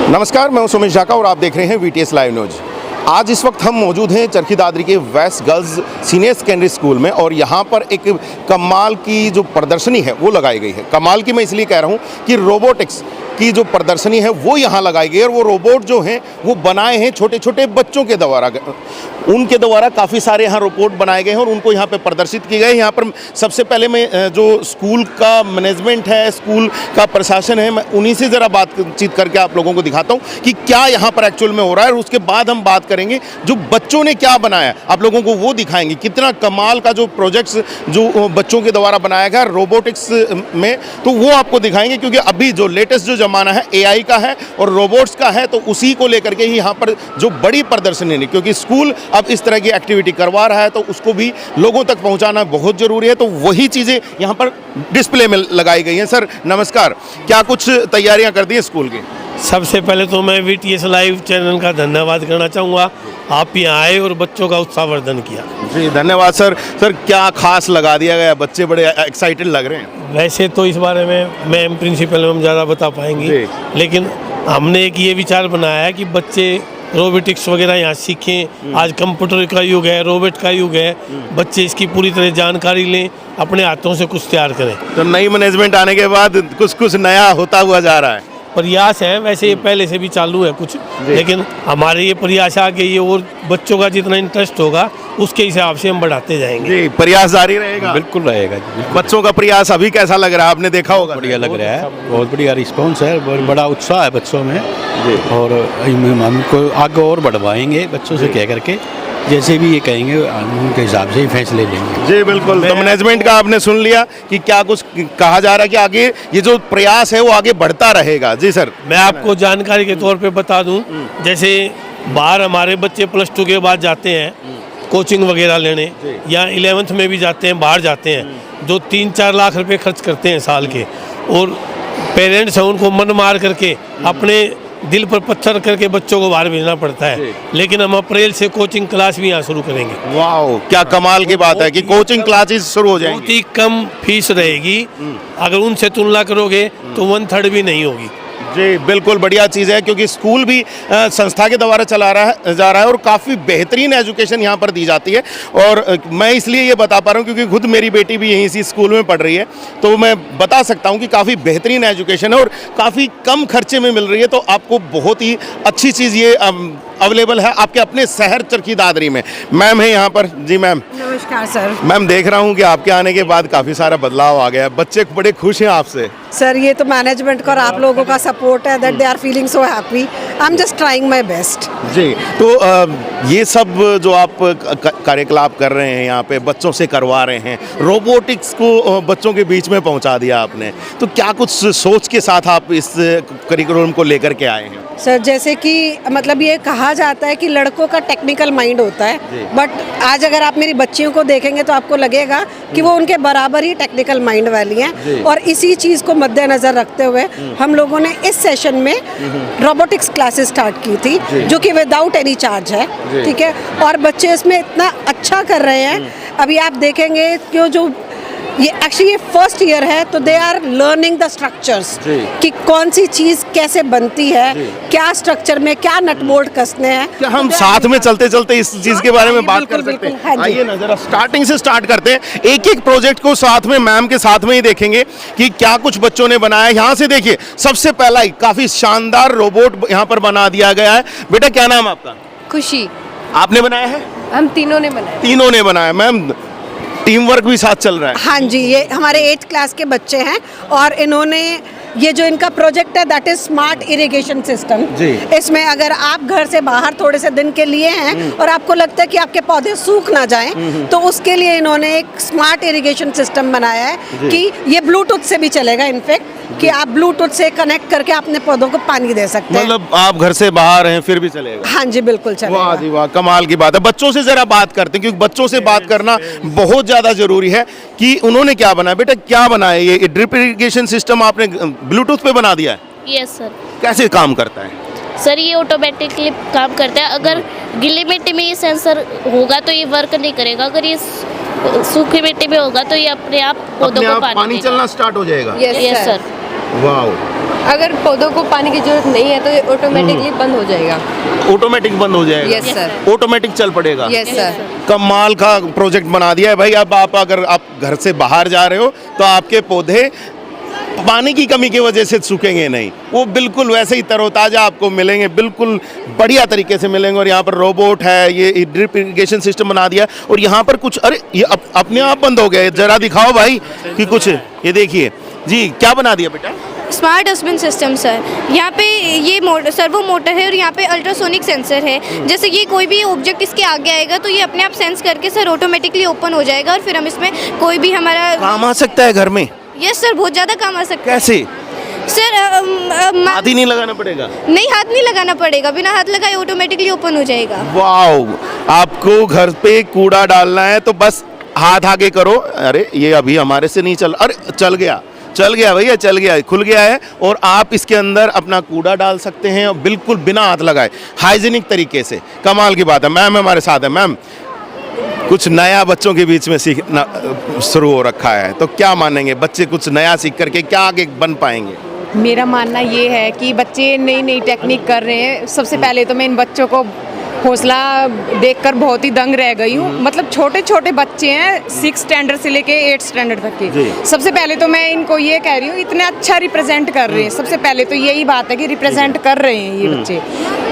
नमस्कार, मैं हूं सुमेश झाका और आप देख रहे हैं वीटीएस लाइव न्यूज। आज इस वक्त हम मौजूद हैं चरखी दादरी के west girls senior secondary school में और यहाँ पर एक कमाल की जो प्रदर्शनी है वो लगाई गई है। कमाल की मैं इसलिए कह रहा हूँ कि रोबोटिक्स की जो प्रदर्शनी है वो यहाँ लगाई गई है और वो रोबोट जो हैं वो बनाए हैं छोटे छोटे बच्चों के द्वारा। उनके द्वारा काफ़ी सारे यहाँ रोबोट बनाए गए हैं और उनको यहाँ पे प्रदर्शित किए गए। यहाँ पर सबसे पहले मैं जो स्कूल का मैनेजमेंट है, स्कूल का प्रशासन है, मैं उन्हीं से ज़रा बातचीत करके आप लोगों को दिखाता हूँ कि क्या यहाँ पर एक्चुअल में हो रहा है। और उसके बाद हम बात करेंगे जो बच्चों ने क्या बनाया, आप लोगों को वो दिखाएंगे। कितना कमाल का जो प्रोजेक्ट्स जो बच्चों के द्वारा बनाया गया रोबोटिक्स में, तो वो आपको दिखाएंगे। क्योंकि अभी जो लेटेस्ट जो ज़माना है एआई का है और रोबोट्स का है, तो उसी को लेकर के ही यहाँ पर जो बड़ी प्रदर्शनी है, क्योंकि स्कूल अब इस तरह की एक्टिविटी करवा रहा है तो उसको भी लोगों तक पहुँचाना बहुत ज़रूरी है। तो वही चीज़ें यहाँ पर डिस्प्ले में लगाई गई हैं। सर नमस्कार, क्या कुछ तैयारियाँ कर दी हैं स्कूल की? सबसे पहले तो मैं वीटीएस लाइव चैनल का धन्यवाद करना चाहूँगा। आप यहाँ आए और बच्चों का उत्साहवर्धन किया। जी धन्यवाद सर। सर क्या खास लगा दिया गया, बच्चे बड़े एक्साइटेड लग रहे हैं? वैसे तो इस बारे में मैम प्रिंसिपल मैम ज़्यादा बता पाएंगी, लेकिन हमने एक ये विचार बनाया है कि बच्चे रोबोटिक्स वगैरह यहाँ सीखें। आज कंप्यूटर का युग है, रोबोट का युग है, बच्चे इसकी पूरी तरह जानकारी लें, अपने हाथों से कुछ तैयार करें। तो नई मैनेजमेंट आने के बाद कुछ नया होता हुआ जा रहा है। प्रयास है, वैसे ये पहले से भी चालू है कुछ, लेकिन हमारे ये प्रयास आगे ये और बच्चों का जितना इंटरेस्ट होगा उसके हिसाब से हम बढ़ाते जाएंगे। जी प्रयास जारी रहेगा। बिल्कुल रहेगा जी। बच्चों का प्रयास अभी कैसा लग रहा है, आपने देखा होगा? बढ़िया लग रहा है, बहुत बढ़िया रिस्पॉन्स है, बहुत बड़ा उत्साह है बच्चों में। और हमको आगे और बढ़वाएंगे बच्चों से कह करके, जैसे भी ये कहेंगे उनके हिसाब से ही फैसले लेंगे। जी बिल्कुल। तो मैनेजमेंट का आपने सुन लिया कि क्या कुछ कहा जा रहा है कि आगे ये जो प्रयास है वो आगे बढ़ता रहेगा। जी सर, मैं आपको जानकारी के तौर पे बता दूं, जैसे बाहर हमारे बच्चे +2 के बाद जाते हैं कोचिंग वगैरह लेने, या 11th में भी जाते हैं, बाहर जाते हैं, जो 3-4 लाख रुपए खर्च करते हैं साल के, और पेरेंट्स हैं उनको मन मार करके अपने दिल पर पत्थर करके बच्चों को बाहर भेजना पड़ता है। लेकिन हम अप्रैल से कोचिंग क्लास भी यहाँ शुरू करेंगे। वाह, क्या कमाल की बात है कि कोचिंग क्लासेस शुरू हो जाएंगी। बहुत ही कम फीस रहेगी, अगर उनसे तुलना करोगे तो 1/3 भी नहीं होगी। जी बिल्कुल, बढ़िया चीज़ है क्योंकि स्कूल भी संस्था के द्वारा जा रहा है और काफ़ी बेहतरीन एजुकेशन यहाँ पर दी जाती है। और मैं इसलिए ये बता पा रहा हूँ क्योंकि खुद मेरी बेटी भी यहीं इसी स्कूल में पढ़ रही है, तो मैं बता सकता हूँ कि काफ़ी बेहतरीन एजुकेशन है और काफ़ी कम खर्चे में मिल रही है। तो आपको बहुत ही अच्छी चीज़ ये अवेलेबल है आपके अपने शहर चरखी दादरी में। मैम है यहाँ पर। जी मैम नमस्कार सर। मैम देख रहा हूँ कि आपके आने के बाद काफ़ी सारा बदलाव आ गया है, बच्चे बड़े खुश हैं आपसे। सर ये तो मैनेजमेंट का और आप लोगों का सपोर्ट है, that they are feeling so happy. I am just trying my best. जी तो ये सब जो आप कार्यकलाप कर रहे हैं यहाँ पे बच्चों से करवा रहे हैं, रोबोटिक्स को बच्चों के बीच में पहुँचा दिया आपने, तो क्या कुछ सोच के साथ आप इस करिकुलम को लेकर के आए हैं? सर जैसे कि मतलब ये कहा जाता है कि लड़कों का टेक्निकल माइंड होता है, बट आज अगर आप मेरी बच्चियों को देखेंगे तो आपको लगेगा कि वो उनके बराबर ही टेक्निकल माइंड वाली हैं। और इसी चीज़ को मद्देनज़र रखते हुए हम लोगों ने इस सेशन में रोबोटिक्स क्लासेस स्टार्ट की थी, जो कि विदाउट एनी चार्ज है, ठीक है। और बच्चे इसमें इतना अच्छा कर रहे हैं, अभी आप देखेंगे कि जो ये एक्चुअली ये फर्स्ट ईयर है, तो they are learning the structures कि कौन सी चीज़ कैसे बनती है, क्या स्ट्रक्चर में क्या नट बोल्ट कसने हैं। क्या हम साथ में चलते चलते इस चीज़ के बारे में बात कर सकते हैं? हाँ जी। आइए ना जरा स्टार्टिंग से स्टार्ट करते हैं, एक एक प्रोजेक्ट को साथ में मैम के साथ में ही देखेंगे कि क्या कुछ बच्चों ने बनाया। यहाँ से देखिए, सबसे पहला ही काफ़ी शानदार रोबोट यहाँ पर बना दिया गया है। बेटा क्या नाम आपका? खुशी। आपने बनाया है? हम तीनों ने बनाया। तीनों ने बनाया। मैम टीम वर्क भी साथ चल रहा है? हाँ जी, ये हमारे 8th क्लास के बच्चे हैं और इन्होंने ये जो इनका प्रोजेक्ट है that is smart irrigation system. इसमें अगर आप घर से बाहर थोड़े से दिन के लिए हैं और आपको लगता है कि आपके पौधे सूख ना जाएं, तो उसके लिए इन्होंने एक स्मार्ट इरिगेशन सिस्टम बनाया है कि ये ब्लूटूथ से भी चलेगा, इनफैक्ट कि आप ब्लूटूथ से कनेक्ट करके अपने पौधों को पानी दे सकते हैं। मतलब आप घर से बाहर हैं फिर भी चलेगा? हाँ जी बिल्कुल चलेगा। वाह जी वाह, कमाल की बात है। बच्चों से जरा बात करते हैं क्योंकि बच्चों से बात करना बहुत ज़्यादा जरूरी है कि उन्होंने क्या बनाया। बेटा क्या बनाया? ये ड्रिप इरिगेशन सिस्टम आपने ब्लूटूथ पे बना दिया है? Yes sir. कैसे काम करता है? सर ये ऑटोमेटिकली काम करता है। अगर गीली मिट्टी में ये सेंसर होगा तो ये वर्क नहीं करेगा, अगर ये सूखी मिट्टी में होगा तो ये अपने आप पौधों को पानी चलना स्टार्ट हो जाएगा। Yes sir. वाह, अगर पौधों को पानी की जरूरत नहीं है तो ये ऑटोमेटिकली बंद हो जाएगा। ऑटोमेटिक बंद हो जाएगा? Yes sir. ऑटोमेटिक चल पड़ेगा? Yes sir. कमाल का प्रोजेक्ट बना दिया है भाई। अब आप अगर आप घर से बाहर जा रहे हो तो आपके पौधे पानी की कमी की वजह से सूखेंगे नहीं, वो बिल्कुल वैसे ही तरोताजा आपको मिलेंगे, बिल्कुल बढ़िया तरीके से मिलेंगे। और यहाँ पर रोबोट है, ये ड्रिप इरिगेशन सिस्टम बना दिया। और यहाँ पर कुछ, अरे ये अपने आप बंद हो गए, जरा दिखाओ भाई कि कुछ, ये देखिए जी क्या बना दिया बेटा? Smart dustbin system sir. यहाँ पे ये सर्वो मोटर है और यहाँ पे अल्ट्रासोनिक सेंसर है। जैसे ये कोई भी ऑब्जेक्ट इसके आगे आएगा तो ये अपने आप सेंस करके सर ऑटोमेटिकली ओपन हो जाएगा और फिर हम इसमें कोई भी हमारा काम आ सकता है घर में? यस सर, बहुत ज़्यादा काम आ सकता है। कैसे? सर हाथ ही नहीं लगाना पड़ेगा? नहीं, हाथ नहीं लगाना पड़ेगा, बिना हाथ लगाए ऑटोमेटिकली ओपन हो जाएगा। वाह, आपको घर पे कूड़ा डालना है तो बस हाथ आगे करो। अरे ये अभी हमारे से नहीं चल, अरे चल गया, चल गया भैया, चल गया, खुल गया है। और आप इसके अंदर अपना कूड़ा डाल सकते हैं बिल्कुल बिना हाथ लगाए, हाइजीनिक तरीके से। कमाल की बात है। मैम हमारे साथ है। मैम, कुछ नया बच्चों के बीच में सीखना शुरू हो रखा है, तो क्या मानेंगे बच्चे कुछ नया सीख करके क्या आगे बन पाएंगे? मेरा मानना ये है कि बच्चे नई नई टेक्निक कर रहे हैं। सबसे पहले तो मैं इन बच्चों को हौसला देखकर बहुत ही दंग रह गई हूँ। मतलब छोटे छोटे बच्चे हैं, 6 स्टैंडर्ड से लेके 8 स्टैंडर्ड तक के। सबसे पहले तो मैं इनको ये कह रही हूँ, इतना अच्छा रिप्रेजेंट कर रहे हैं। सबसे पहले तो यही बात है कि रिप्रेजेंट कर रहे हैं ये बच्चे।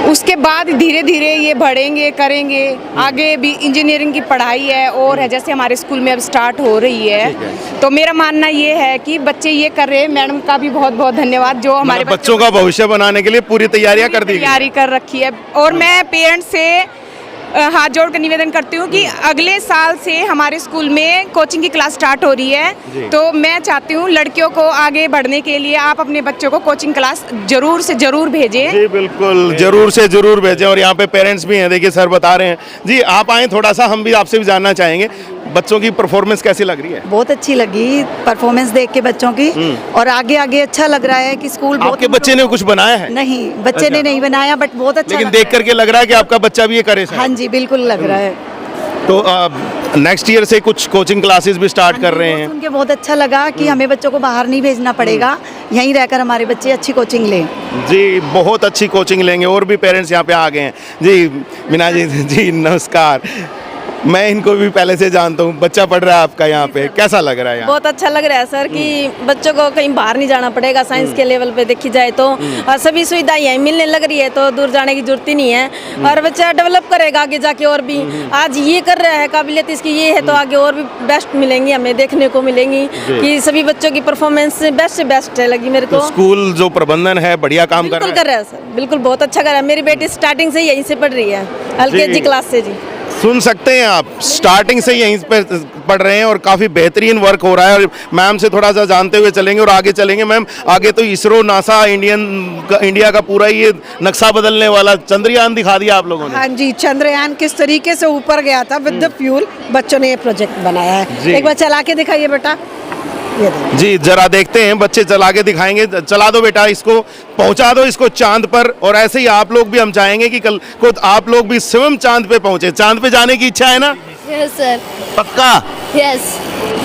उसके बाद धीरे धीरे ये बढ़ेंगे, करेंगे। आगे भी इंजीनियरिंग की पढ़ाई है और है, जैसे हमारे स्कूल में अब स्टार्ट हो रही है। तो मेरा मानना ये है कि बच्चे ये कर रहे हैं। मैडम का भी बहुत बहुत धन्यवाद जो हमारे बच्चों का भविष्य बनाने के लिए पूरी तैयारियां कर दी, तैयारी कर रखी है। और मैं पेरेंट्स से हाथ जोड़ कर निवेदन करती हूँ कि अगले साल से हमारे स्कूल में कोचिंग की क्लास स्टार्ट हो रही है। तो मैं चाहती हूँ लड़कियों को आगे बढ़ने के लिए आप अपने बच्चों को कोचिंग क्लास जरूर से जरूर भेजें। जी बिल्कुल, जरूर से जरूर भेजें। और यहाँ पे पेरेंट्स भी हैं, देखिए सर बता रहे हैं। जी आप आए, थोड़ा सा हम भी आपसे भी जानना चाहेंगे, बच्चों की परफॉर्मेंस कैसी लग रही है? बहुत अच्छी लगी परफॉर्मेंस देख के बच्चों की। और आगे आगे अच्छा लग रहा है कि स्कूल बहुत। आपके बच्चे ने कुछ बनाया है? नहीं, बच्चे ने नहीं बनाया, बट बहुत अच्छा। लेकिन देख करके लग रहा है कि आपका बच्चा भी ये करे। हाँ जी, बिल्कुल लग रहा है। तो नेक्स्ट ईयर से कुछ कोचिंग क्लासेस भी स्टार्ट कर रहे हैं? उनके बहुत अच्छा लगा कि हमें बच्चों को बाहर नहीं भेजना पड़ेगा, यहीं रहकर हमारे बच्चे अच्छी कोचिंग लें। जी बहुत अच्छी कोचिंग लेंगे। और भी पेरेंट्स यहाँ पे आ गए हैं। जी मीना जी नमस्कार। मैं इनको भी पहले से जानता हूँ। बच्चा पढ़ रहा है आपका यहाँ पे, कैसा लग रहा है यहाँ? बहुत अच्छा लग रहा है सर कि बच्चों को कहीं बाहर नहीं जाना पड़ेगा। साइंस के लेवल पे देखी जाए तो सभी सुविधाएं यहीं मिलने लग रही है, तो दूर जाने की जरूरत ही नहीं है। और बच्चा डेवलप करेगा आगे जाके। और भी आज ये कर रहा है, काबिलियत इसकी ये है, तो आगे और भी बेस्ट मिलेंगी, हमें देखने को मिलेंगी कि सभी बच्चों की परफॉर्मेंस बेस्ट से बेस्ट है लगी मेरे को। तो स्कूल जो प्रबंधन है बढ़िया काम कर रहा है सर, बिल्कुल बहुत अच्छा कर रहा है। मेरी बेटी स्टार्टिंग से यहीं से पढ़ रही है, LKG क्लास से। जी सुन सकते हैं आप, स्टार्टिंग से यहीं पे पढ़ रहे हैं और काफ़ी बेहतरीन वर्क हो रहा है। और मैम से थोड़ा सा जानते हुए चलेंगे और आगे चलेंगे। मैम आगे तो इसरो, नासा, इंडिया का पूरा ये नक्शा बदलने वाला चंद्रयान दिखा दिया आप लोगों ने। हाँ जी, चंद्रयान किस तरीके से ऊपर गया था विद द फ्यूल, बच्चों ने ये प्रोजेक्ट बनाया है। एक बार चला के दिखाइए बेटा। जी जरा देखते हैं, बच्चे चला के दिखाएंगे। चला दो बेटा, इसको पहुंचा दो इसको चांद पर। और ऐसे ही आप लोग भी, हम चाहेंगे कि कल को आप लोग भी स्वयं चांद पे पहुंचे। चांद पे जाने की इच्छा है ना? Yes sir. पक्का? यस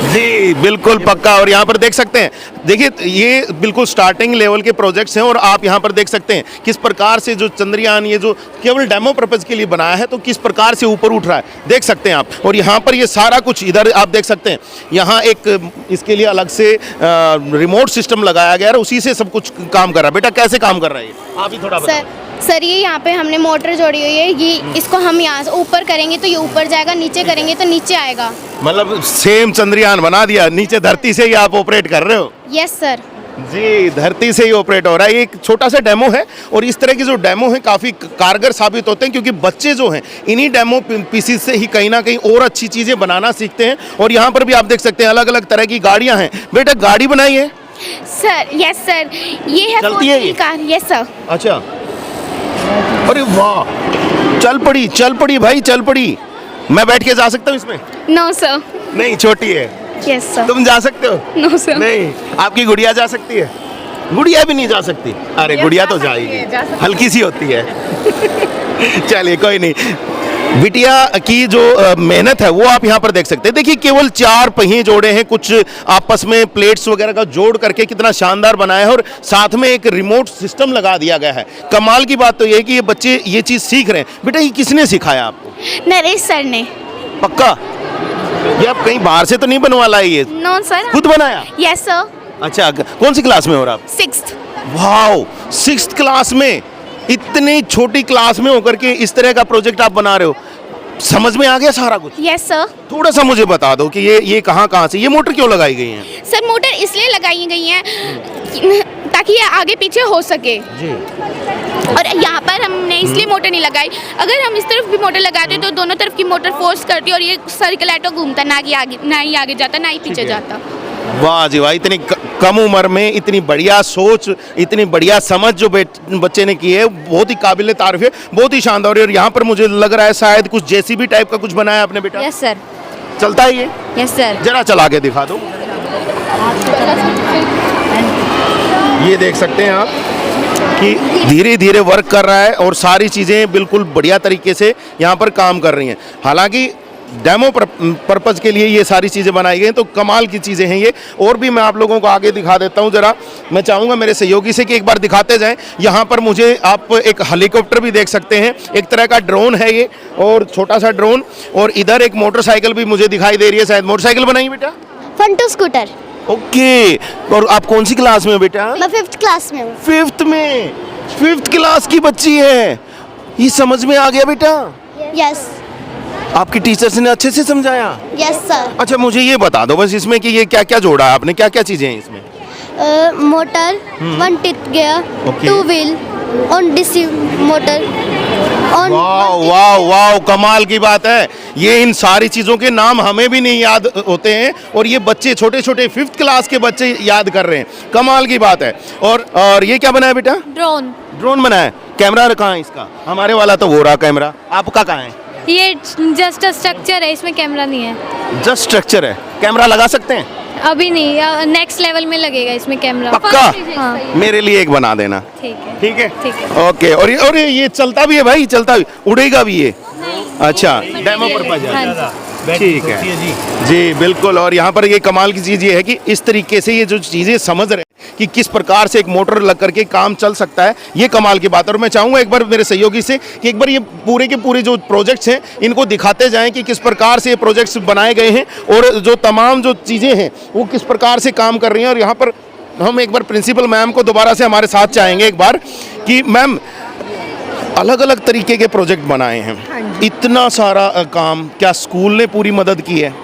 जी बिल्कुल पक्का। और यहाँ पर देख सकते हैं, देखिए ये बिल्कुल स्टार्टिंग लेवल के प्रोजेक्ट्स हैं। और आप यहाँ पर देख सकते हैं किस प्रकार से जो चंद्रयान, ये जो केवल डेमो पर्पज के लिए बनाया है, तो किस प्रकार से ऊपर उठ रहा है, देख सकते हैं आप। और यहाँ पर ये सारा कुछ इधर आप देख सकते हैं, यहाँ एक इसके लिए अलग से रिमोट सिस्टम लगाया गया है, उसी से सब कुछ काम कर रहा है। बेटा कैसे काम कर रहा है ये, आप ही थोड़ा बताओ। सर ये यहाँ पे हमने मोटर जोड़ी हुई है, ये इसको हम यहाँ से ऊपर करेंगे तो ये ऊपर जाएगा, नीचे करेंगे तो नीचे आएगा। मतलब सेम चंद्रयान बना दिया, नीचे धरती से ही आप ऑपरेट कर रहे हो? Yes sir. जी धरती से ही ऑपरेट हो रहा है। ये एक छोटा सा डेमो है और इस तरह की जो डेमो है काफ़ी कारगर साबित होते हैं, क्योंकि बच्चे जो हैं इन्हीं डेमो पीसीस से ही कहीं ना कहीं और अच्छी चीज़ें बनाना सीखते हैं। और यहाँ पर भी आप देख सकते हैं अलग अलग तरह की गाड़ियाँ हैं। बेटा गाड़ी बनाई है सर? यस सर, ये है चलती है ये? कार। Yes sir. अच्छा, अरे वाह, चल पड़ी भाई, चल पड़ी। मैं बैठ के जा सकता हूँ इसमें? No sir. नहीं, छोटी है। Yes sir. तुम जा सकते हो? No sir. नहीं, आपकी गुड़िया जा सकती है? गुड़िया भी नहीं जा सकती? अरे गुड़िया तो जाएगी, हल्की सी होती है। चलिए कोई नहीं। बिटिया की जो मेहनत है वो आप यहाँ पर देख सकते हैं। देखिए केवल 4 पहिए जोड़े हैं, कुछ आपस में प्लेट्स वगैरह का जोड़ करके कितना शानदार बनाया है और साथ में एक रिमोट सिस्टम लगा दिया गया है। कमाल की बात तो ये है कि ये बच्चे ये चीज़ सीख रहे हैं। बेटा ये किसने सिखाया आपको? नरेश सर ने। पक्का? ये आप कहीं बाहर से तो नहीं बनवा लाई? ये नो सर। खुद बनाया? Yes sir. अच्छा, कौन सी क्लास में हो रहा आप? 6th। वाओ, 6th क्लास में, इतनी छोटी क्लास में होकर के इस तरह का प्रोजेक्ट आप बना रहे हो। समझ में आ गया सारा कुछ? Yes sir. थोड़ा सा मुझे बता दो कि ये कहाँ से, ये मोटर क्यों लगाई गई है? सर मोटर इसलिए लगाई गई हैं ताकि ये आगे पीछे हो सके जी। और यहाँ पर हमने इसलिए मोटर नहीं लगाई। अगर हम इस तरफ भी मोटर लगाते तो दोनों तरफ की मोटर फोर्स करती और ये सर्कल ऑटो घूमता, ना ही आगे जाता ना ही पीछे जाता। वाह जी वाह, इतनी कम उम्र में इतनी बढ़िया सोच, इतनी बढ़िया समझ जो बच्चे ने की है, बहुत ही काबिल तारीफ है, बहुत ही शानदार है। और यहाँ पर मुझे लग रहा है शायद कुछ जेसीबी टाइप का कुछ बनाया आपने बेटा? Yes sir. चलता है ये? Yes sir. जरा चला के दिखा दो। ये देख सकते हैं आप कि धीरे धीरे वर्क कर रहा है और सारी चीज़ें बिल्कुल बढ़िया तरीके से यहाँ पर काम कर रही हैं। हालांकि डेमो पर्पज़ के लिए ये सारी चीज़ें बनाई गई हैं, तो कमाल की चीज़ें हैं ये। और भी मैं आप लोगों को आगे दिखा देता हूँ जरा। मैं चाहूँगा मेरे सहयोगी से कि एक बार दिखाते जाएं। यहाँ पर मुझे आप एक हेलीकॉप्टर भी देख सकते हैं, एक तरह का ड्रोन है ये, और छोटा सा ड्रोन। और इधर एक मोटरसाइकिल भी मुझे दिखाई दे रही है। शायद मोटरसाइकिल बनाई बेटा? फंटू स्कूटर। ओके। और आप कौन सी क्लास में हो बेटा? मैं 5th क्लास में हूँ। 5th में? 5th क्लास की बच्ची है। ये समझ में आ गया बेटा? यस। आपकी टीचर्स ने अच्छे से समझाया? Yes sir. अच्छा मुझे ये बता दो बस इसमें कि ये क्या क्या जोड़ा है आपने, क्या क्या चीजें हैं इसमें? Motor, 1 tip gear, Okay. 2 wheel, on DC motor, on. वाह वाह वाह, कमाल की बात है। ये इन सारी चीजों के नाम हमें भी नहीं याद होते हैं और ये बच्चे छोटे छोटे 5th क्लास के बच्चे याद कर रहे हैं। कमाल की बात है। और ये क्या बनाया बेटा? ड्रोन। ड्रोन बनाया है। कैमरा कहाँ है इसका? हमारे वाला तो वो रहा कैमरा, आपका कहाँ है? ये जस्ट स्ट्रक्चर है, इसमें कैमरा नहीं है। जस्ट स्ट्रक्चर है, कैमरा लगा सकते हैं? अभी नहीं, नेक्स्ट लेवल में लगेगा इसमें कैमरा। पक्का? हाँ। मेरे लिए एक बना देना। ठीक है। ठीक है? ठीक है। ओके। और ये चलता भी है भाई? चलता भी, उड़ेगा भी ये? अच्छा, डेमो पर्पज है। हाँ ठीक है जी बिल्कुल। और यहाँ पर ये कमाल की चीज़ ये है कि इस तरीके से ये जो चीज़ें समझ रहे हैं कि किस प्रकार से एक मोटर लग करके काम चल सकता है, ये कमाल की बात है। और मैं चाहूँगा एक बार मेरे सहयोगी से कि एक बार ये पूरे के पूरे जो प्रोजेक्ट्स हैं इनको दिखाते जाएं कि किस प्रकार से ये प्रोजेक्ट्स बनाए गए हैं और जो तमाम जो चीज़ें हैं वो किस प्रकार से काम कर रही हैं। और यहाँ पर हम एक बार प्रिंसिपल मैम को दोबारा से हमारे साथ चाहेंगे एक बार कि मैम अलग अलग तरीके के प्रोजेक्ट बनाए हैं, इतना सारा काम, क्या स्कूल ने पूरी मदद की है?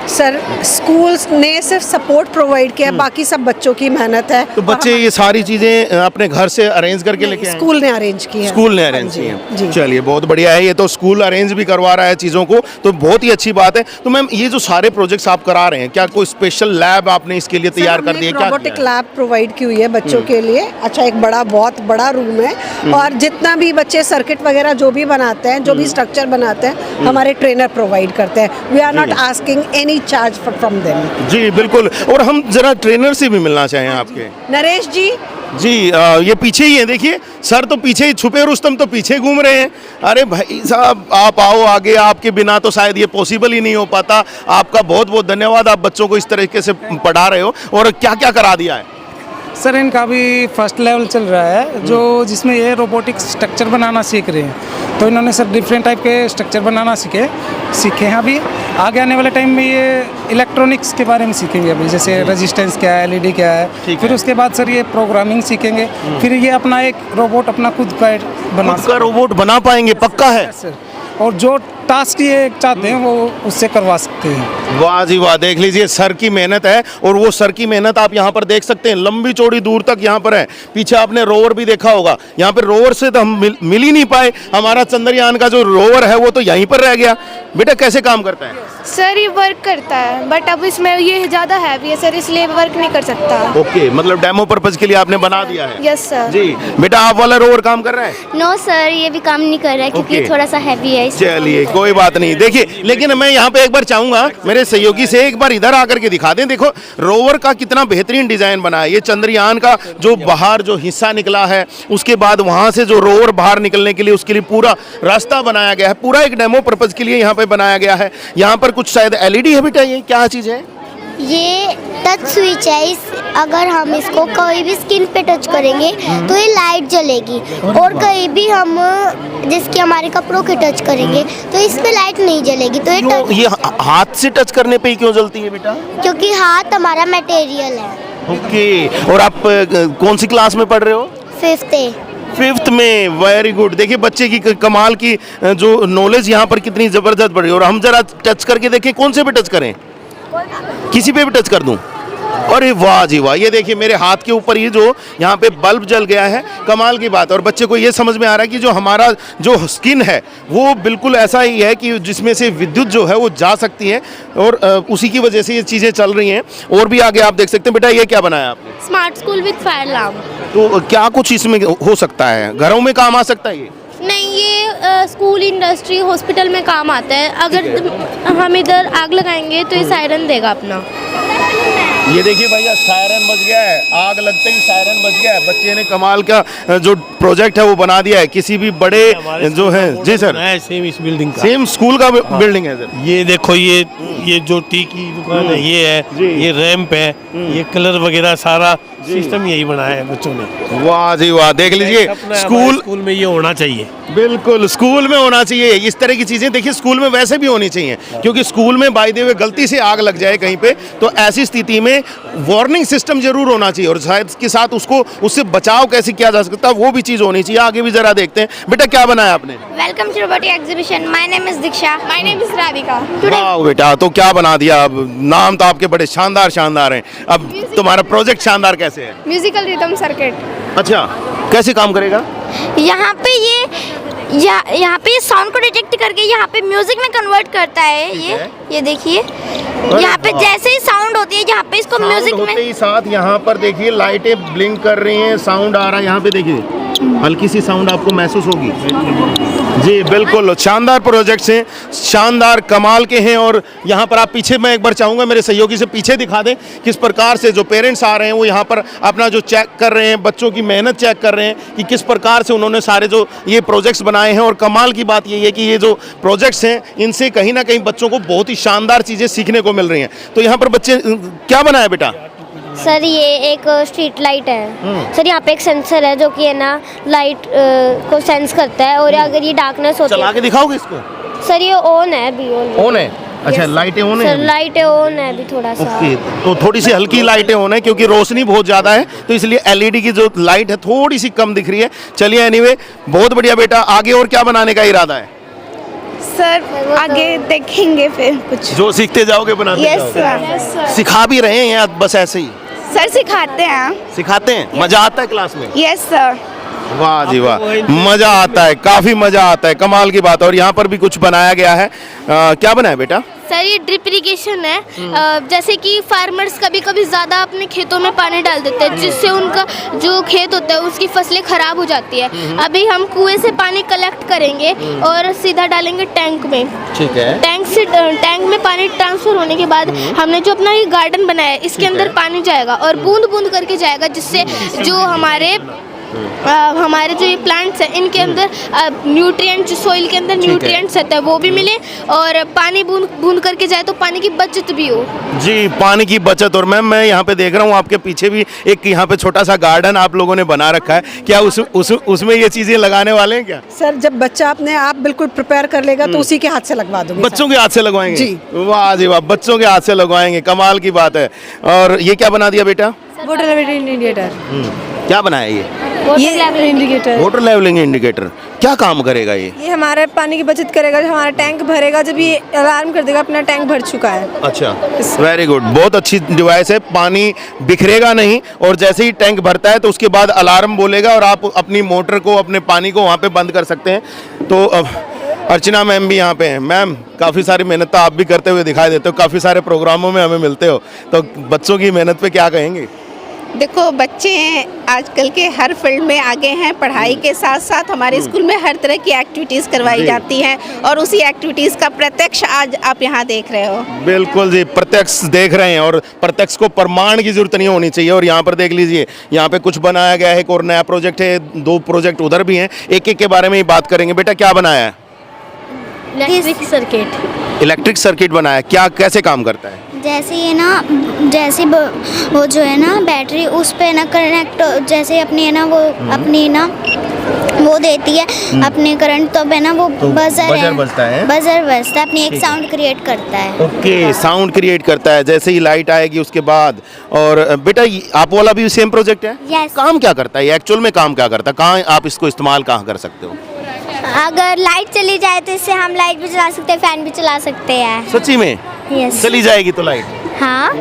सर स्कूल्स ने सिर्फ सपोर्ट प्रोवाइड किया, बाकी सब बच्चों की मेहनत है। तो बच्चे ये सारी चीजें अपने घर से अरेंज करके लेके आए? स्कूल ने अरेंज की है। स्कूल ने अरेंज की है। चलिए बहुत बढ़िया है। ये तो स्कूल अरेंज भी करवा रहा है चीज़ों को, तो बहुत ही अच्छी बात है। तो मैम ये जो सारे प्रोजेक्ट्स आप करा रहे हैं, क्या कोई स्पेशल लैब आपने इसके लिए तैयार कर दिया? रोबोटिक लैब प्रोवाइड की हुई है बच्चों के लिए। अच्छा, एक बहुत बड़ा रूम है और जितना भी बच्चे सर्किट वगैरह जो भी बनाते हैं, जो भी स्ट्रक्चर बनाते हैं, हमारे ट्रेनर प्रोवाइड करते हैं। We are not asking any charge from them. जी बिल्कुल। और हम जरा ट्रेनर से भी मिलना चाहें आपके। नरेश जी जी ये पीछे ही है, देखिए सर तो पीछे ही छुपे, रुस्तम तो पीछे घूम रहे हैं। अरे भाई साहब आप आओ आगे, आपके बिना तो शायद ये पॉसिबल ही नहीं हो पाता। आपका बहुत बहुत धन्यवाद, आप बच्चों को इस तरीके से पढ़ा रहे हो। और क्या क्या करा दिया है? सर इनका भी फर्स्ट लेवल चल रहा है जो जिसमें ये रोबोटिक स्ट्रक्चर बनाना सीख रहे हैं। तो इन्होंने सर डिफरेंट टाइप के स्ट्रक्चर बनाना सीखे हैं। अभी आगे आने वाले टाइम में ये इलेक्ट्रॉनिक्स के बारे में सीखेंगे अभी, जैसे रेजिस्टेंस क्या है, एलईडी क्या है। फिर उसके बाद सर ये प्रोग्रामिंग सीखेंगे, फिर ये अपना एक रोबोट अपना खुद का रोबोट बना पाएंगे। पक्का है सर। और जो टास्क ये चाहते हैं वो उससे करवा सकते हैं। वाह जी वाह, देख लीजिए सर की मेहनत है। और वो सर की मेहनत आप यहाँ पर देख सकते हैं, लंबी चौड़ी दूर तक यहाँ पर है। पीछे आपने रोवर भी देखा होगा, यहाँ पर रोवर से तो हम मिल ही नहीं पाए। हमारा चंद्रयान का जो रोवर है वो तो यहीं पर रह गया। बेटा कैसे काम करता है? सर ये वर्क करता है बट अब इसमें ये ज़्यादा हैवी है सर, इसलिए वर्क नहीं कर सकता। ओके, मतलब डेमो पर्पज के लिए आपने बना दिया है? Yes sir. जी बेटा, आप वाला रोवर काम कर रहा है? नो सर, ये भी काम नहीं कर रहा है क्योंकि थोड़ा सा हैवी है। चलिए कोई बात नहीं। देखिए, लेकिन मैं यहाँ पे एक बार चाहूंगा मेरे सहयोगी से एक बार इधर आकर के दिखा दें। देखो रोवर का कितना बेहतरीन डिजाइन बना है। ये चंद्रयान का जो बाहर जो हिस्सा निकला है, उसके बाद वहां से जो रोवर बाहर निकलने के लिए उसके लिए पूरा रास्ता बनाया गया है, पूरा एक डेमो पर्पज के लिए यहाँ पे बनाया गया है। यहाँ पर कुछ शायद एलईडी है बेटा, ये क्या चीज है? ये टच स्विच है। अगर हम इसको कहीं भी स्किन पे टच करेंगे तो ये लाइट जलेगी, और कहीं भी हम जिसके हमारे कपड़ों के टच करेंगे तो इस पे लाइट नहीं जलेगी। तो ये हाथ से टच करने पे ही क्यों जलती है बेटा? क्योंकि हाथ हमारा मटेरियल है। ओके। और आप कौन सी क्लास में पढ़ रहे हो? 5th में। Very good. देखिए बच्चे की कमाल की जो नॉलेज यहाँ पर कितनी जबरदस्त बढ़ी। और हम जरा टच करके देखें, कौन से पे टच करें? किसी पे भी टच कर दूं? अरे वाह जी वाह, ये देखिए मेरे हाथ के ऊपर ये जो यहाँ पे बल्ब जल गया है, कमाल की बात। और बच्चे को ये समझ में आ रहा है कि जो हमारा जो स्किन है वो बिल्कुल ऐसा ही है कि जिसमें से विद्युत जो है वो जा सकती है, और उसी की वजह से ये चीज़ें चल रही हैं। और भी आगे आप देख सकते हैं। बेटा ये क्या बनाया आपने? Smart school with fire lamp. तो क्या कुछ इसमें हो सकता है? घरों में काम आ सकता है ये? नहीं, ये स्कूल, इंडस्ट्री, हॉस्पिटल में काम आता है। अगर हम इधर आग लगाएंगे तो ये सायरन देगा अपना। ये देखिए भैया, सायरन बज गया है। आग लगते ही सायरन बज गया है। बच्चे ने कमाल का जो प्रोजेक्ट है वो बना दिया है। किसी भी बड़े जो है जी सर, सेम इस बिल्डिंग का, सेम स्कूल का बिल्डिंग है सर। ये देखो, ये जो टी की दुकान है ये है, ये रैंप है, ये कलर वगैरह सारा सिस्टम यही बनाया है बच्चों ने। वाह जी वाह, देख लीजिए स्कूल में ये होना चाहिए। बिल्कुल स्कूल में होना चाहिए इस तरह की चीजें। देखिए स्कूल में वैसे भी होनी चाहिए, क्योंकि स्कूल में बाय द वे गलती से आग लग जाए कहीं पे, तो ऐसी स्थिति में वार्निंग सिस्टम जरूर होना चाहिए, और शायद के साथ उसको उससे बचाव कैसे किया जा सकता है वो भी चीज होनी चाहिए। आगे भी जरा देखते हैं। बेटा क्या बनाया आपने? Welcome to robotic exhibition. My name is Diksha. My name is Radhika. वाह बेटा, तो क्या बना दिया? अब नाम तो आपके बड़े शानदार शानदार हैं, अब तुम्हारा प्रोजेक्ट शानदार कैसे है? Musical rhythm circuit. अच्छा, कैसे काम करेगा? यहाँ पे यहाँ पे ये साउंड को डिटेक्ट करके यहाँ पे म्यूजिक में कन्वर्ट करता है। ये देखिए, यहाँ पे जैसे ही साउंड होती है यहाँ पे इसको म्यूजिक में होते ही साथ यहाँ पर देखिए लाइटें ब्लिंक कर रही हैं, साउंड आ रहा है। यहाँ पे देखिए हल्की सी साउंड आपको महसूस होगी। जी बिल्कुल, शानदार प्रोजेक्ट्स हैं, शानदार कमाल के हैं। और यहाँ पर आप पीछे, मैं एक बार चाहूँगा मेरे सहयोगी से पीछे दिखा दें किस प्रकार से जो पेरेंट्स आ रहे हैं वो यहाँ पर अपना जो चेक कर रहे हैं, बच्चों की मेहनत चेक कर रहे हैं कि किस प्रकार से उन्होंने सारे जो ये प्रोजेक्ट्स बनाए हैं। और कमाल की बात ये है कि ये जो प्रोजेक्ट्स हैं इनसे कहीं ना कहीं बच्चों को बहुत ही शानदार चीज़ें सीखने को मिल रही हैं। तो यहाँ पर बच्चे क्या बनाया बेटा? सर ये एक स्ट्रीट लाइट है। सर यहाँ पे एक सेंसर है जो कि है ना लाइट को सेंस करता है, और अगर ये डार्कनेस होती है। चला के दिखाओगे इसको? सर ये ऑन है अभी। ऑन है? अच्छा, लाइटें ऑन है? सर लाइटें ऑन है अभी थोड़ा सा। ओके, तो थोड़ी सी हल्की लाइटें ऑन है क्योंकि रोशनी बहुत ज़्यादा है, तो इसलिए एलईडी की जो लाइट है थोड़ी सी कम दिख रही है। चलिए एनीवे, बहुत बढ़िया बेटा। आगे और क्या बनाने का इरादा है? सर आगे देखेंगे फिर कुछ जो सीखते जाओगे बनाते जाओगे। सर। सिखा भी रहे हैं या बस ऐसे ही सर सिखाते हैं। सिखाते हैं? मजा आता है क्लास में? Yes sir. वाह जी वाह, मजा आता है, काफी मजा आता है, कमाल की बात। और यहाँ पर भी कुछ बनाया गया है। क्या बनाया बेटा? सर ये ड्रिप इरिगेशन है। जैसे कि फार्मर्स कभी कभी ज़्यादा अपने खेतों में पानी डाल देते हैं, जिससे उनका जो खेत होता है उसकी फसलें खराब हो जाती है। अभी हम कुएं से पानी कलेक्ट करेंगे और सीधा डालेंगे टैंक में। ठीक है। टैंक में पानी ट्रांसफर होने के बाद हमने जो अपना ये गार्डन बनाया है इसके अंदर पानी जाएगा और बूंद बूंद करके जाएगा, जिससे जो हमारे जो ये प्लांट्स हैं इनके अंदर न्यूट्रिएंट्स, सोइल के अंदर न्यूट्रिएंट्स रहते हैं वो भी मिले, और पानी बूंद बूंद करके जाए तो पानी की बचत भी हो। जी, पानी की बचत। और मैम मैं यहाँ पे देख रहा हूँ आपके पीछे भी एक यहाँ पे छोटा सा गार्डन आप लोगों ने बना रखा है, क्या उसमें ये चीजें लगाने वाले हैं क्या? सर जब बच्चा अपने आप बिल्कुल प्रिपेयर कर लेगा तो उसी के हाथ से लगवा दूंगी। बच्चों के हाथ से लगवाएंगे? जी। वाह जी वाह, बच्चों के हाथ से लगवाएंगे, कमाल की बात है। और ये क्या बना दिया बेटा? Water levelling indicator. क्या बनाया ये? इंडिकेटर। वाटर लेवलिंग इंडिकेटर क्या काम करेगा ये? ये हमारे पानी की बचत करेगा। जब हमारा टैंक भरेगा, जब ये अलार्म कर देगा अपना टैंक भर चुका है। अच्छा, वेरी गुड, बहुत अच्छी डिवाइस है। पानी बिखरेगा नहीं, और जैसे ही टैंक भरता है तो उसके बाद अलार्म बोलेगा और आप अपनी मोटर को, अपने पानी को वहाँ पे बंद कर सकते हैं। तो अर्चना मैम भी यहाँ पे हैं। मैम काफ़ी सारी मेहनत तो आप भी करते हुए दिखाई देते हो, काफ़ी सारे प्रोग्रामों में हमें मिलते हो, तो बच्चों की मेहनत पे क्या कहेंगे? देखो बच्चे आजकल के हर फील्ड में आगे हैं, पढ़ाई के साथ साथ हमारे स्कूल में हर तरह की एक्टिविटीज़ करवाई जाती हैं और उसी एक्टिविटीज़ का प्रत्यक्ष आज आप यहाँ देख रहे हो। बिल्कुल जी, प्रत्यक्ष देख रहे हैं और प्रत्यक्ष को प्रमाण की जरूरत नहीं होनी चाहिए। और यहाँ पर देख लीजिए, यहाँ पे कुछ बनाया गया है, एक और नया प्रोजेक्ट है, 2 प्रोजेक्ट उधर भी हैं, एक के बारे में ही बात करेंगे। बेटा क्या बनाया है? Electric circuit. इलेक्ट्रिक सर्किट बनाया, क्या कैसे काम करता है? जैसे ये ना, जैसे वो जो है ना बैटरी, उस पे ना कनेक्ट, जैसे अपनी है ना वो अपनी ना वो देती है अपने करंट, तो है ना वो बजर बजता है, बजर बजता है, अपनी एक साउंड क्रिएट करता है। ओके, साउंड क्रिएट करता है जैसे ही लाइट आएगी उसके बाद। और बेटा आप वाला भी सेम प्रोजेक्ट है? यस। काम क्या करता है एक्चुअल में, काम क्या करता है, कहाँ आप इसको इस्तेमाल कहाँ कर सकते हो? अगर लाइट चली जाए तो इससे हम लाइट भी चला सकते हैं, फैन भी चला सकते हैं। सच्ची में? यस। चली जाएगी तो लाइट? हाँ।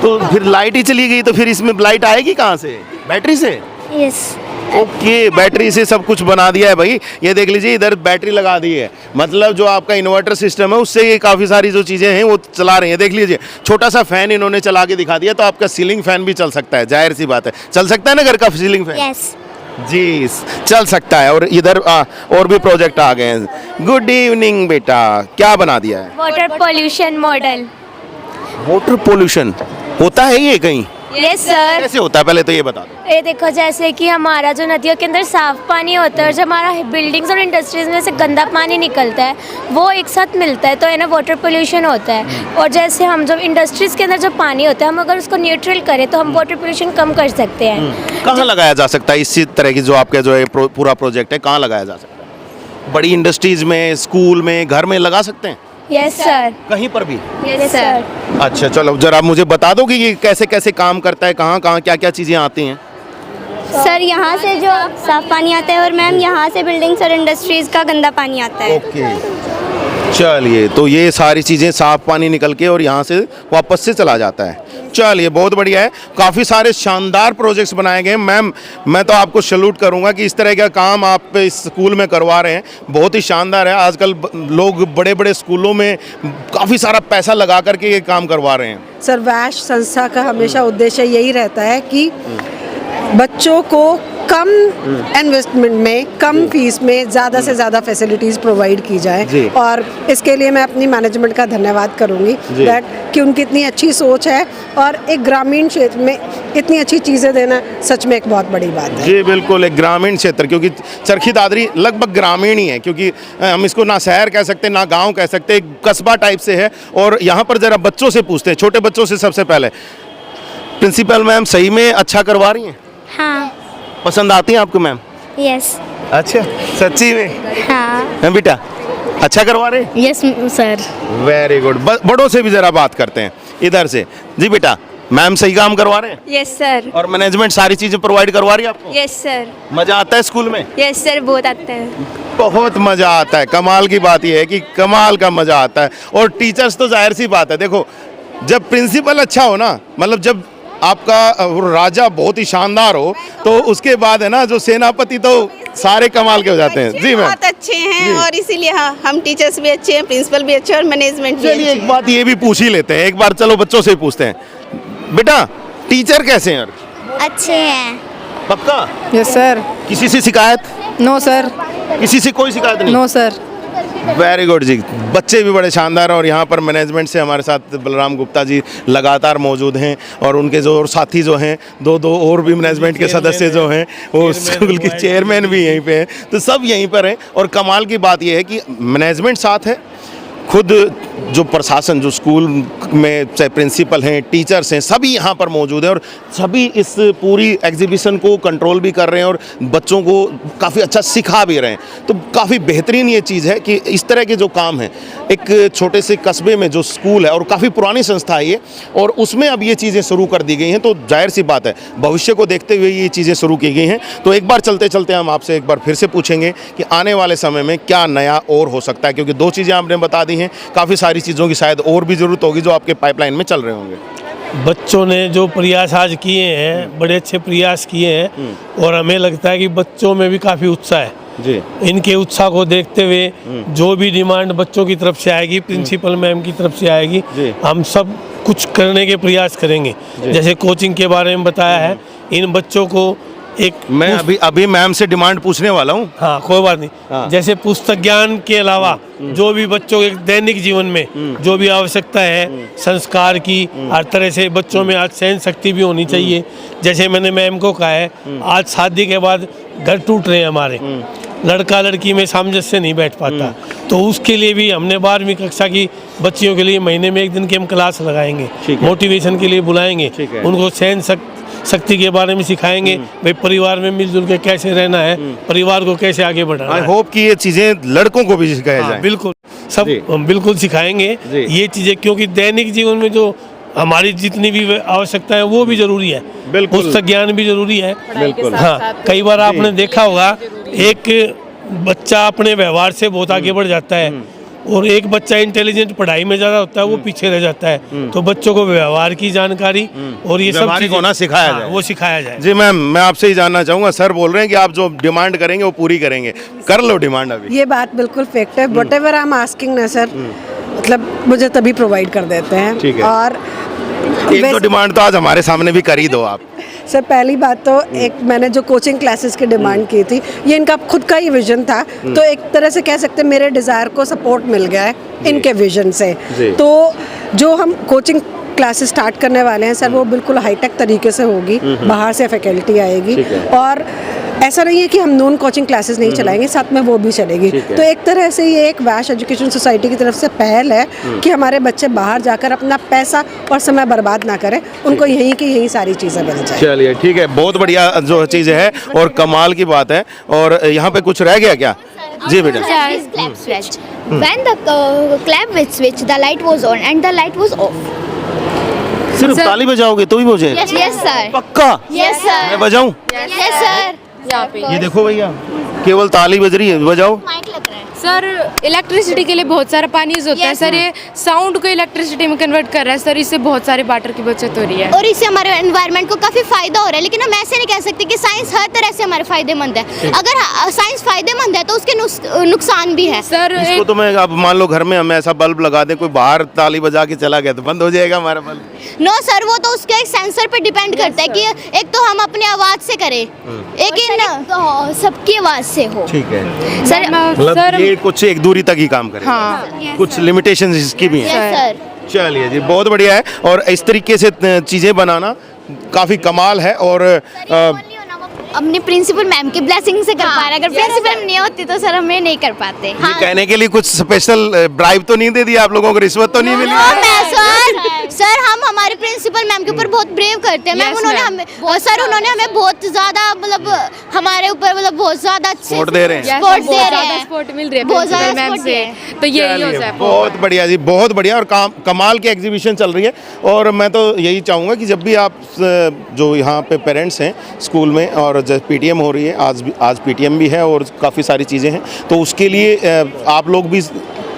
तो फिर लाइट ही चली गई तो फिर इसमें लाइट आएगी कहाँ से? बैटरी से? यस। ओके, बैटरी से सब कुछ बना दिया है भाई। ये देख लीजिए, इधर बैटरी लगा दी है, मतलब जो आपका इन्वर्टर सिस्टम है उससे ये काफ़ी सारी जो चीज़ें हैं वो चला रही हैं। देख लीजिए, छोटा सा फैन इन्होंने चला के दिखा दिया, तो आपका सीलिंग फैन भी चल सकता है। जाहिर सी बात है, चल सकता है ना घर का सीलिंग फैन? यस जी, चल सकता है। और इधर और भी प्रोजेक्ट आ गए हैं। गुड इवनिंग बेटा, क्या बना दिया है? Water pollution model. Water pollution होता है ये कहीं? Yes sir. कैसे होता है, पहले तो ये बता दो। ये देखो, जैसे कि हमारा जो नदियों के अंदर साफ पानी होता है और जब हमारा बिल्डिंग्स और इंडस्ट्रीज में से गंदा पानी निकलता है वो एक साथ मिलता है, तो है ना वाटर पोल्यूशन होता है। और जैसे हम जब इंडस्ट्रीज के अंदर जो पानी होता है, हम अगर उसको न्यूट्रल करें तो हम वाटर पोल्यूशन कम कर सकते हैं। कहाँ लगाया जा सकता है इसी तरह की जो आपका जो है पूरा प्रोजेक्ट है, कहाँ लगाया जा सकता है? बड़ी इंडस्ट्रीज में, स्कूल में, घर में लगा सकते हैं? Yes sir. कहीं पर भी? Yes sir. अच्छा, चलो जरा मुझे बता दो कि ये कैसे कैसे काम करता है, कहाँ कहाँ क्या क्या चीज़ें आती हैं? सर, यहाँ से जो साफ पानी आता है और मैम यहाँ से बिल्डिंग्स और इंडस्ट्रीज का गंदा पानी आता है। ओके, चलिए, तो ये सारी चीज़ें साफ पानी निकल के और यहाँ से वापस से चला जाता है। चलिए, बहुत बढ़िया है। काफ़ी सारे शानदार प्रोजेक्ट्स बनाए गए हैं। मैम, मैं तो आपको सैल्यूट करूंगा कि इस तरह का काम आप इस स्कूल में करवा रहे हैं, बहुत ही शानदार है। आजकल लोग बड़े बड़े स्कूलों में काफ़ी सारा पैसा लगा करके ये काम करवा रहे हैं। सर, वैश संस्था का हमेशा उद्देश्य यही रहता है कि बच्चों को कम इन्वेस्टमेंट में, कम फीस में ज़्यादा से ज़्यादा फैसिलिटीज़ प्रोवाइड की जाए। और इसके लिए मैं अपनी मैनेजमेंट का धन्यवाद करूँगी दैट कि उनकी इतनी अच्छी सोच है और एक ग्रामीण क्षेत्र में इतनी अच्छी चीज़ें देना सच में एक बहुत बड़ी बात है। जी बिल्कुल, एक ग्रामीण क्षेत्र, क्योंकि चरखी दादरी लगभग ग्रामीण ही है, क्योंकि हम इसको ना शहर कह सकते ना गाँव कह सकते, एक कस्बा टाइप से है। और यहाँ पर ज़रा बच्चों से पूछते हैं, छोटे बच्चों से सबसे पहले। प्रिंसिपल मैम सही में अच्छा करवा रही हैं? हाँ। पसंद आती हैं आपको मैम? यस। अच्छा, सच्ची में? हाँ। बेटा अच्छा करवा रहे? Yes sir. Very good. बड़ों से भी जरा बात करते हैं, इधर से। जी बेटा, मैम सही काम करवा रहे हैं? Yes sir. और मैनेजमेंट सारी चीजें प्रोवाइड करवा रही है आपको? Yes sir. मजा आता है स्कूल में? यस सर, बहुत आता है। बहुत मजा आता है। कमाल की बात यह है कि कमाल का मजा आता है। और टीचर्स तो जाहिर सी बात है, देखो जब प्रिंसिपल अच्छा हो ना, मतलब जब आपका राजा बहुत ही शानदार हो, तो उसके बाद है ना जो सेनापति तो सारे कमाल के हो जाते हैं। जी मैम, बहुत अच्छे हैं और इसीलिए हाँ, हम टीचर्स भी अच्छे हैं, प्रिंसिपल भी अच्छे और मैनेजमेंट भी। चलिए एक बात ये भी पूछ ही लेते हैं, एक बार चलो बच्चों से पूछते हैं। बेटा टीचर कैसे हैं? अच्छे हैं। पक्का? Yes sir. किसी से शिकायत? No sir. किसी से कोई शिकायत नहीं? No sir. वेरी गुड जी, बच्चे भी बड़े शानदार हैं। और यहाँ पर मैनेजमेंट से हमारे साथ बलराम गुप्ता जी लगातार मौजूद हैं और उनके जो और साथी जो हैं, दो और भी मैनेजमेंट के सदस्य जो हैं, वो स्कूल के चेयरमैन भी यहीं पे हैं, तो सब यहीं पर हैं। और कमाल की बात यह है कि मैनेजमेंट साथ है, खुद जो प्रशासन, जो स्कूल में चाहे प्रिंसिपल हैं, टीचर्स हैं, सभी यहाँ पर मौजूद हैं और सभी इस पूरी एग्जीबिशन को कंट्रोल भी कर रहे हैं और बच्चों को काफ़ी अच्छा सिखा भी रहे हैं। तो काफ़ी बेहतरीन ये चीज़ है कि इस तरह के जो काम हैं, एक छोटे से कस्बे में जो स्कूल है और काफ़ी पुरानी संस्था है ये, और उसमें अब ये चीज़ें शुरू कर दी गई हैं। तो जाहिर सी बात है, भविष्य को देखते हुए ये चीज़ें शुरू की गई हैं। तो एक बार चलते चलते हम आपसे एक बार फिर से पूछेंगे कि आने वाले समय में क्या नया और हो सकता है, क्योंकि 2 चीज़ें आपने बता दी हैं, काफ़ी सारी चीज़ों की शायद और भी ज़रूरत होगी जो आपके पाइपलाइन में चल रहे होंगे। बच्चों ने जो प्रयास आज किए हैं, बड़े अच्छे प्रयास किए हैं और हमें लगता है कि बच्चों में भी काफ़ी उत्साह है जी। इनके उत्साह को देखते हुए जो भी डिमांड बच्चों की तरफ से आएगी, प्रिंसिपल मैम की तरफ से आएगी, हम सब कुछ करने के प्रयास करेंगे। जैसे कोचिंग के बारे में बताया है इन बच्चों को एक मैं अभी मैम से डिमांड पूछने वाला हूँ। हाँ कोई बात नहीं। हाँ। जैसे पुस्तक ज्ञान के अलावा जो भी बच्चों के दैनिक जीवन में जो भी आवश्यकता है संस्कार की, हर तरह से बच्चों में आज सहन शक्ति भी होनी चाहिए। जैसे मैंने मैम को कहा है, आज शादी के बाद घर टूट रहे हैं हमारे, लड़का लड़की में सामंजस्य नहीं बैठ पाता, तो उसके लिए भी हमने 12वीं कक्षा की बच्चियों के लिए महीने में 1 दिन की हम क्लास लगाएंगे, मोटिवेशन के लिए बुलाएंगे, उनको सहन शक्ति के बारे में सिखाएंगे, भाई परिवार में मिलजुल के कैसे रहना है, परिवार को कैसे आगे बढ़ाना आई है। होप कि ये चीजें लड़कों को भी सिखाया जाए। बिल्कुल, सब जी। हम बिल्कुल सिखाएंगे जी। ये चीज़ें, क्योंकि दैनिक जीवन में जो हमारी जितनी भी आवश्यकता है वो भी जरूरी है, बिल्कुल। पुस्तक ज्ञान भी जरूरी है। बिल्कुल। हाँ, कई बार आपने देखा होगा एक बच्चा अपने व्यवहार से बहुत आगे बढ़ जाता है और एक बच्चा इंटेलिजेंट पढ़ाई में ज़्यादा होता है, वो पीछे रह जाता है। तो बच्चों को व्यवहार की जानकारी और ये सब व्यवहारिक चीज़ें होना सिखाया जाए। वो सिखाया जाए। जी मैम, मैं आपसे ही जानना चाहूँगा, सर बोल रहे हैं कि आप जो डिमांड करेंगे वो पूरी करेंगे, कर लो डिमांड अभी। ये बात बिल्कुल फैक्ट है। What ever I am asking ना सर, मतलब मुझे तभी प्रोवाइड कर देते हैं। ठीक है। और एक तो डिमांड तो आज हमारे सामने भी कर ही दो आप। सर पहली बात तो एक मैंने जो कोचिंग क्लासेस की डिमांड की थी, ये इनका खुद का ही विजन था, तो एक तरह से कह सकते हैं मेरे डिज़ायर को सपोर्ट मिल गया है इनके विजन से। तो जो हम कोचिंग क्लासेस स्टार्ट करने वाले हैं सर, वो बिल्कुल हाईटेक तरीके से होगी, बाहर से फैकल्टी आएगी, और ऐसा नहीं है कि हम नॉन कोचिंग क्लासेस नहीं चलाएंगे, साथ में वो भी चलेगी। तो एक तरह से ये एक वैश एजुकेशन सोसाइटी की तरफ से पहल है कि हमारे बच्चे बाहर जाकर अपना पैसा और समय बर्बाद ना करें, उनको यहीं की यहीं सारी चीज़ें मिल जाए। चलिए ठीक है, बहुत बढ़िया जो चीज़ है और कमाल की बात है। और यहाँ पे कुछ रह गया क्या? जी बेटा। clap switch. When the clap with switch, the light was on and the light was off. सिर्फ ताली बजाओगे तो ही बजे? Yes, yes sir. पक्का? Yes sir. मैं बजाऊं? Yes sir. यहाँ पे ये देखो भैया, केवल ताली बज रही है, बजाओ। माइक लग रहा है। सर इलेक्ट्रिसिटी के लिए बहुत सारा पानी यूज होता है सर, ये साउंड को इलेक्ट्रिसिटी में कन्वर्ट कर रहा है सर, इससे बहुत सारे वाटर की बचत हो रही है और इससे हमारे एनवायरनमेंट को काफी फायदा हो रहा है। लेकिन हम ऐसे नहीं कह सकते कि साइंस हर तरह से हमारे फायदेमंद है। अगर साइंस फायदेमंद है तो उसके नुकसान भी है सर। इसको तो मैं, अब मान लो घर में हम ऐसा बल्ब लगा दें, कोई बाहर ताली बजा के चला गया तो बंद हो जाएगा हमारा बल्ब? नो सर, वो तो उसके एक सेंसर पे डिपेंड करता है कि एक तो हम अपनी आवाज से करें, एक सबकी आवाज से हो। ठीक है सर मतलब ये कुछ एक दूरी तक ही काम करेगा। हाँ। कुछ लिमिटेशंस इसकी भी हैं। Yes sir. चलिए जी, बहुत बढ़िया है। और इस तरीके से चीज़ें बनाना काफ़ी कमाल है। और अपने प्रिंसिपल मैम की ब्लेसिंग से कर पा रहे हैं। अगर प्रिंसिपल नहीं होती तो सर हमें नहीं कर पाते। ये कहने के लिए कुछ स्पेशल ब्राइब तो नहीं दे दी आप लोगों को, रिश्वत तो नहीं मिली? सर हम हमारे प्रिंसिपल मैम के ऊपर बहुत ब्रेव करते हैं मैम। उन्होंने हमें हमें बहुत ज्यादा मतलब हमारे ऊपर मतलब बहुत ज्यादा सपोर्ट दे रहे हैं। सपोर्ट मिल रही है बहुत ज्यादा प्रिंसिपल मैम support से, है। तो यही हो जाए। बहुत बढ़िया जी, बहुत बढ़िया। और कमाल की एग्जीबिशन चल रही है। और मैं तो यही चाहूँगा कि जब भी आप जो यहाँ पे पेरेंट्स हैं स्कूल में, और जब पीटीएम हो रही है, आज पीटीएम भी है और काफ़ी सारी चीज़ें हैं, तो उसके लिए आप लोग भी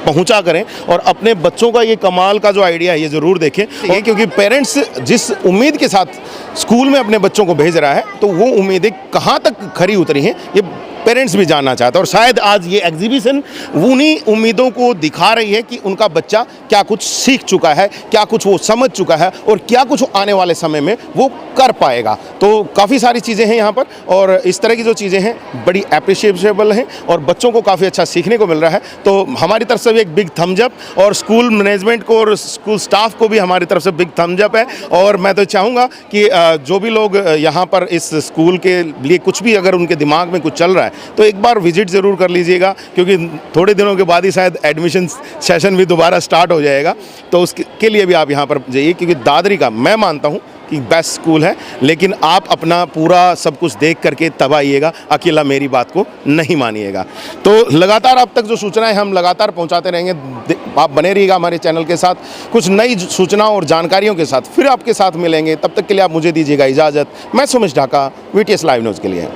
पहुंचा करें और अपने बच्चों का ये कमाल का जो आइडिया है ये ज़रूर देखें। ये क्योंकि पेरेंट्स जिस उम्मीद के साथ स्कूल में अपने बच्चों को भेज रहा है, तो वो उम्मीदें कहाँ तक खरी उतरी हैं ये पेरेंट्स भी जानना चाहता है। और शायद आज ये एग्जीबिशन उन्हीं उम्मीदों को दिखा रही है कि उनका बच्चा क्या कुछ सीख चुका है, क्या कुछ वो समझ चुका है और क्या कुछ आने वाले समय में वो कर पाएगा। तो काफ़ी सारी चीज़ें हैं यहाँ पर, और इस तरह की जो चीज़ें हैं बड़ी अप्रिशिएबल हैं और बच्चों को काफ़ी अच्छा सीखने को मिल रहा है। तो हमारी तरफ से भी एक बिग थम्स अप, और स्कूल मैनेजमेंट को और स्कूल स्टाफ को भी हमारी तरफ से बिग थम्स अप है। और मैं तो चाहूँगा कि जो भी लोग यहाँ पर इस स्कूल के लिए कुछ भी अगर उनके दिमाग में कुछ चल रहा है तो एक बार विजिट ज़रूर कर लीजिएगा, क्योंकि थोड़े दिनों के बाद ही शायद एडमिशन सेशन भी दोबारा स्टार्ट हो जाएगा। तो उसके लिए भी आप यहाँ पर जाइए, क्योंकि दादरी का मैं मानता हूँ कि बेस्ट स्कूल है, लेकिन आप अपना पूरा सब कुछ देख करके तब आइएगा, अकेला मेरी बात को नहीं मानिएगा। तो लगातार अब तक जो सूचनाएं हम लगातार पहुंचाते रहेंगे, आप बने रहिएगा हमारे चैनल के साथ। कुछ नई सूचना और जानकारियों के साथ फिर आपके साथ मिलेंगे, तब तक के लिए आप मुझे दीजिएगा इजाज़त। मैं Sumesh Dhaka, VTS live news के लिए।